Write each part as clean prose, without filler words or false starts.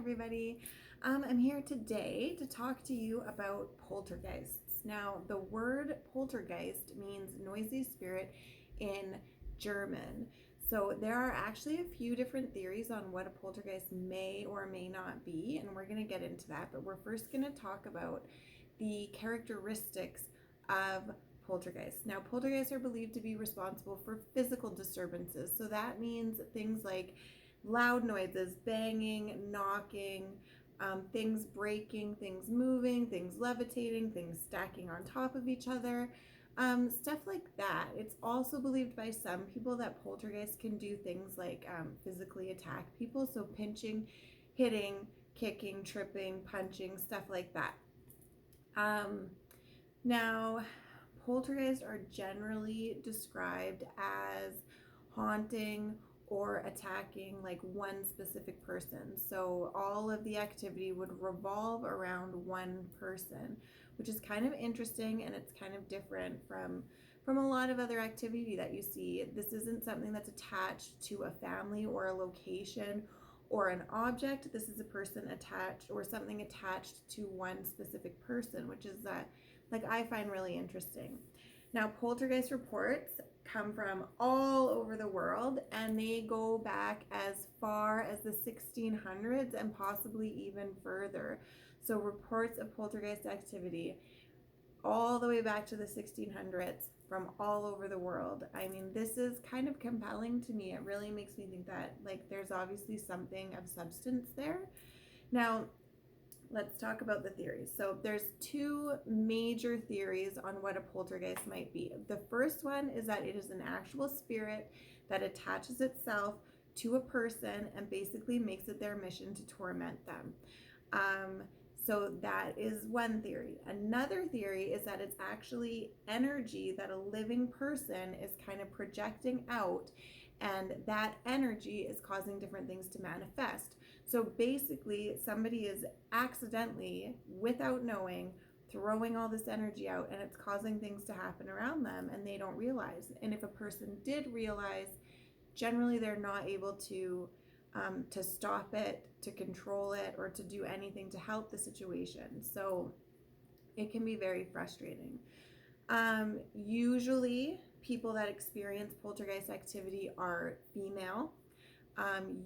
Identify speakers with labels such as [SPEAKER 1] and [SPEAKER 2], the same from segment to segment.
[SPEAKER 1] everybody. I'm here today to talk to you about poltergeists. Now, the word poltergeist means noisy spirit in German. So there are actually a few different theories on what a poltergeist may or may not be, and we're going to get into that. But we're first going to talk about the characteristics of poltergeists. Now, poltergeists are believed to be responsible for physical disturbances. So that means things like loud noises, banging, knocking, things breaking, things moving, things levitating, things stacking on top of each other, stuff like that. It's also believed by some people that poltergeists can do things like physically attack people, so pinching, hitting, kicking, tripping, punching, stuff like that. Now, poltergeists are generally described as haunting or attacking like one specific person. So all of the activity would revolve around one person, which is kind of interesting, and it's kind of different from a lot of other activity that you see. This isn't something that's attached to a family or a location or an object. This is a person attached or something attached to one specific person, which is like I find really interesting. Now, poltergeist reports come from all over the world, and they go back as far as the 1600s and possibly even further. So reports of poltergeist activity all the way back to the 1600s from all over the world. I mean, this is kind of compelling to me. It really makes me think that like there's obviously something of substance there. Now, let's talk about the theories. So there's two major theories on what a poltergeist might be. The first one is that it is an actual spirit that attaches itself to a person and basically makes it their mission to torment them. So that is one theory. Another theory is that it's actually energy that a living person is kind of projecting out, and that energy is causing different things to manifest. So basically, somebody is accidentally, without knowing, throwing all this energy out, and it's causing things to happen around them, and they don't realize. And if a person did realize, generally they're not able to stop it, to control it, or to do anything to help the situation. So it can be very frustrating. Usually people that experience poltergeist activity are female,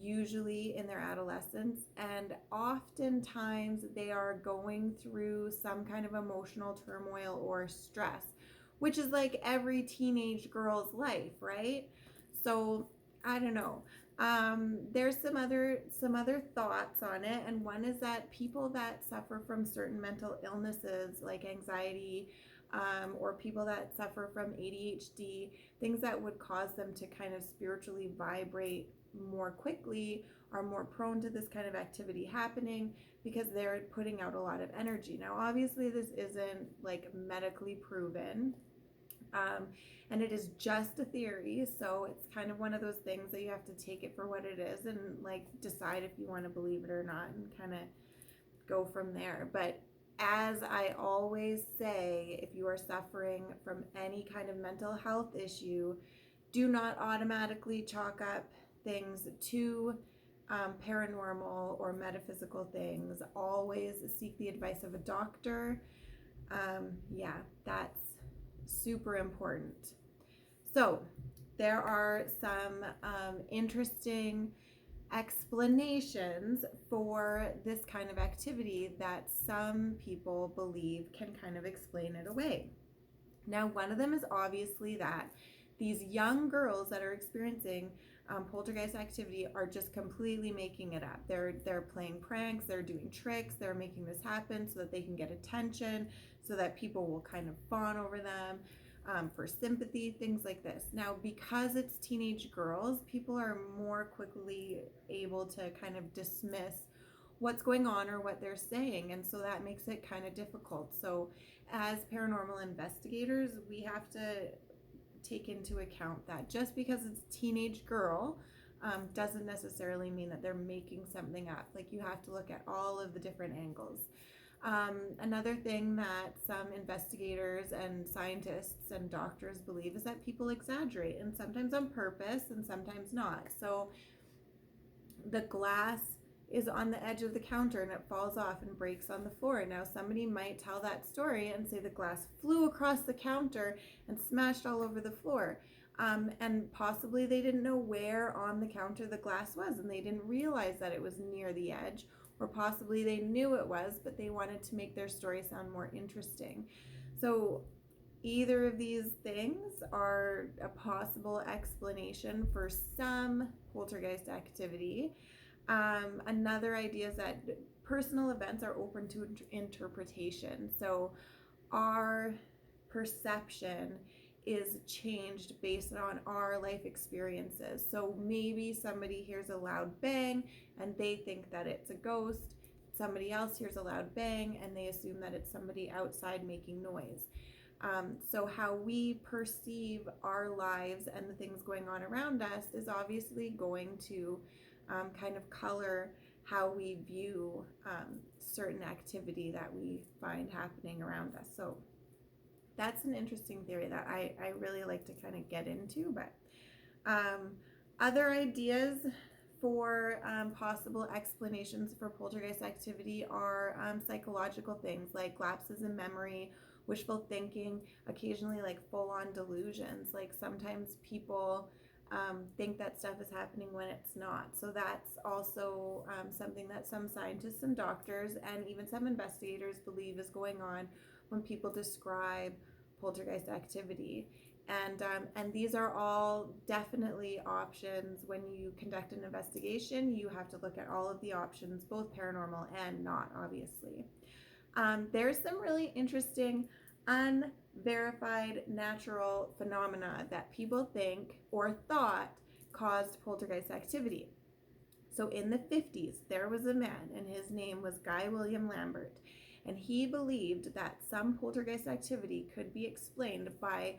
[SPEAKER 1] usually in their adolescence, and oftentimes they are going through some kind of emotional turmoil or stress, which is like every teenage girl's life, right? So I don't know. There's some other thoughts on it, and one is that people that suffer from certain mental illnesses like anxiety, or people that suffer from ADHD, things that would cause them to kind of spiritually vibrate more quickly, are more prone to this kind of activity happening because they're putting out a lot of energy. Now, obviously, this isn't like medically proven. And it is just a theory, so it's kind of one of those things that you have to take it for what it is and like decide if you want to believe it or not and kind of go from there. But as I always say, if you are suffering from any kind of mental health issue, do not automatically chalk up things to paranormal or metaphysical things. Always seek the advice of a doctor. That's super important. So there are some interesting explanations for this kind of activity that some people believe can kind of explain it away. Now, one of them is obviously that these young girls that are experiencing poltergeist activity are just completely making it up. They're playing pranks, they're doing tricks, they're making this happen so that they can get attention, so that people will kind of fawn over them for sympathy, things like this. Now, because it's teenage girls, people are more quickly able to kind of dismiss what's going on or what they're saying, and so that makes it kind of difficult. So as paranormal investigators, we have to take into account that just because it's a teenage girl doesn't necessarily mean that they're making something up. Like, you have to look at all of the different angles. Another thing that some investigators and scientists and doctors believe is that people exaggerate, and sometimes on purpose and sometimes not. So the glass is on the edge of the counter and it falls off and breaks on the floor. Now, somebody might tell that story and say the glass flew across the counter and smashed all over the floor. And possibly they didn't know where on the counter the glass was and they didn't realize that it was near the edge, or possibly they knew it was, but they wanted to make their story sound more interesting. So either of these things are a possible explanation for some poltergeist activity. Another idea is that personal events are open to interpretation. So our perception is changed based on our life experiences. So maybe somebody hears a loud bang and they think that it's a ghost. Somebody else hears a loud bang and they assume that it's somebody outside making noise. So how we perceive our lives and the things going on around us is obviously going to kind of color how we view certain activity that we find happening around us. So that's an interesting theory that I really like to kind of get into. But other ideas for possible explanations for poltergeist activity are psychological things like lapses in memory, wishful thinking, occasionally like full-on delusions. Like sometimes people think that stuff is happening when it's not. So that's also something that some scientists and doctors and even some investigators believe is going on when people describe poltergeist activity. And these are all definitely options. When you conduct an investigation, you have to look at all of the options, both paranormal and not, obviously. There's some really interesting unverified natural phenomena that people think or thought caused poltergeist activity. So in the 50s, there was a man, and his name was Guy William Lambert, and he believed that some poltergeist activity could be explained by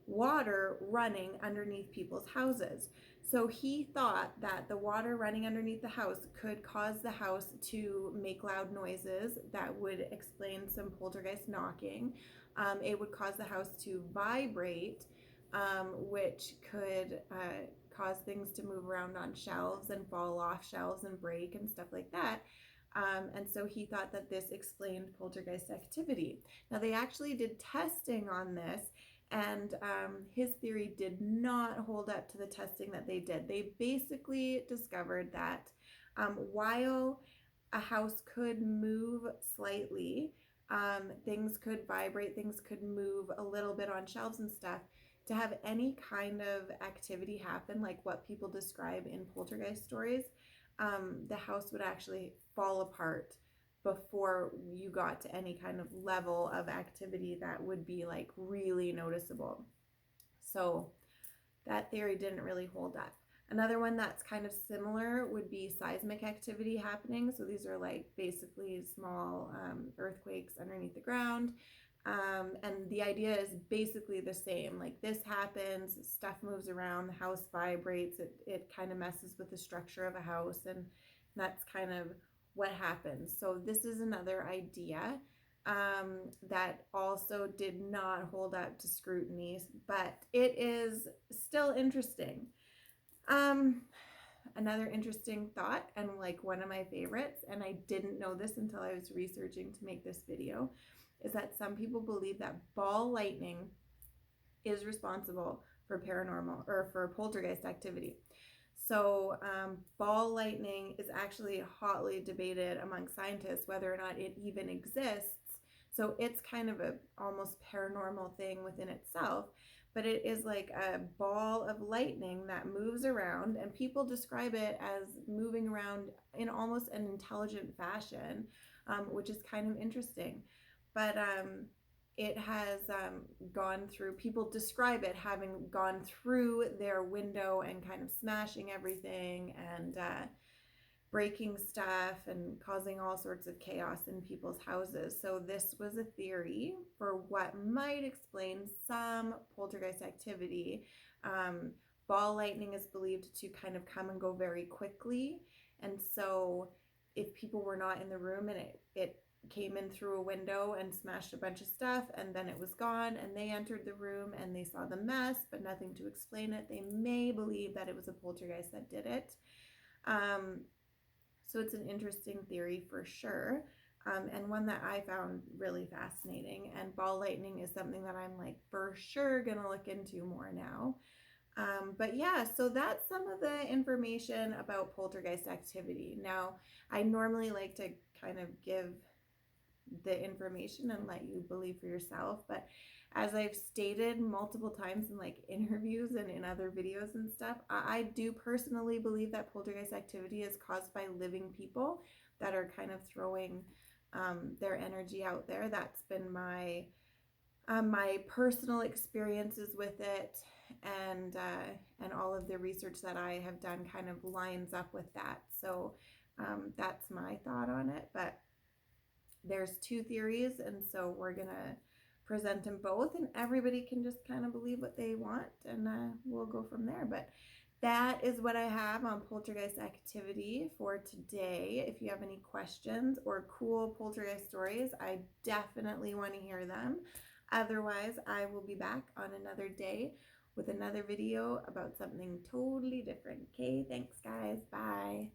[SPEAKER 1] water running underneath people's houses. So he thought that the water running underneath the house could cause the house to make loud noises that would explain some poltergeist knocking. It would cause the house to vibrate, which could cause things to move around on shelves and fall off shelves and break and stuff like that. And so he thought that this explained poltergeist activity. Now, they actually did testing on this, and his theory did not hold up to the testing that they did. They basically discovered that while a house could move slightly, things could vibrate, things could move a little bit on shelves and stuff. To have any kind of activity happen, like what people describe in poltergeist stories, the house would actually fall apart before you got to any kind of level of activity that would be like really noticeable. So that theory didn't really hold up. Another one that's kind of similar would be seismic activity happening. So these are like basically small earthquakes underneath the ground. And the idea is basically the same. Like this happens, stuff moves around, the house vibrates, it kind of messes with the structure of a house, and that's kind of what happens. So this is another idea that also did not hold up to scrutiny, but it is still interesting. Another interesting thought, and like one of my favorites, and I didn't know this until I was researching to make this video, is that some people believe that ball lightning is responsible for paranormal or for poltergeist activity. So ball lightning is actually hotly debated among scientists whether or not it even exists. So it's kind of a almost paranormal thing within itself, but it is like a ball of lightning that moves around, and people describe it as moving around in almost an intelligent fashion, which is kind of interesting. But it has gone through, people describe it having gone through their window and kind of smashing everything and breaking stuff and causing all sorts of chaos in people's houses. So this was a theory for what might explain some poltergeist activity. Ball lightning is believed to kind of come and go very quickly. And so if people were not in the room and it came in through a window and smashed a bunch of stuff, and then it was gone, and they entered the room and they saw the mess but nothing to explain it, they may believe that it was a poltergeist that did it. So it's an interesting theory for sure, and one that I found really fascinating. And ball lightning is something that I'm like for sure gonna look into more now. But yeah, so that's some of the information about poltergeist activity. Now, I normally like to kind of give the information and let you believe for yourself, but as I've stated multiple times in like interviews and in other videos and stuff, I do personally believe that poltergeist activity is caused by living people that are kind of throwing their energy out there. That's been my personal experiences with it, and all of the research that I have done kind of lines up with that. So that's my thought on it. But there's two theories, and so we're gonna present them both, and everybody can just kind of believe what they want, and we'll go from there. But that is what I have on poltergeist activity for today. If you have any questions or cool poltergeist stories, I definitely want to hear them. Otherwise, I will be back on another day with another video about something totally different. Okay, thanks guys. Bye.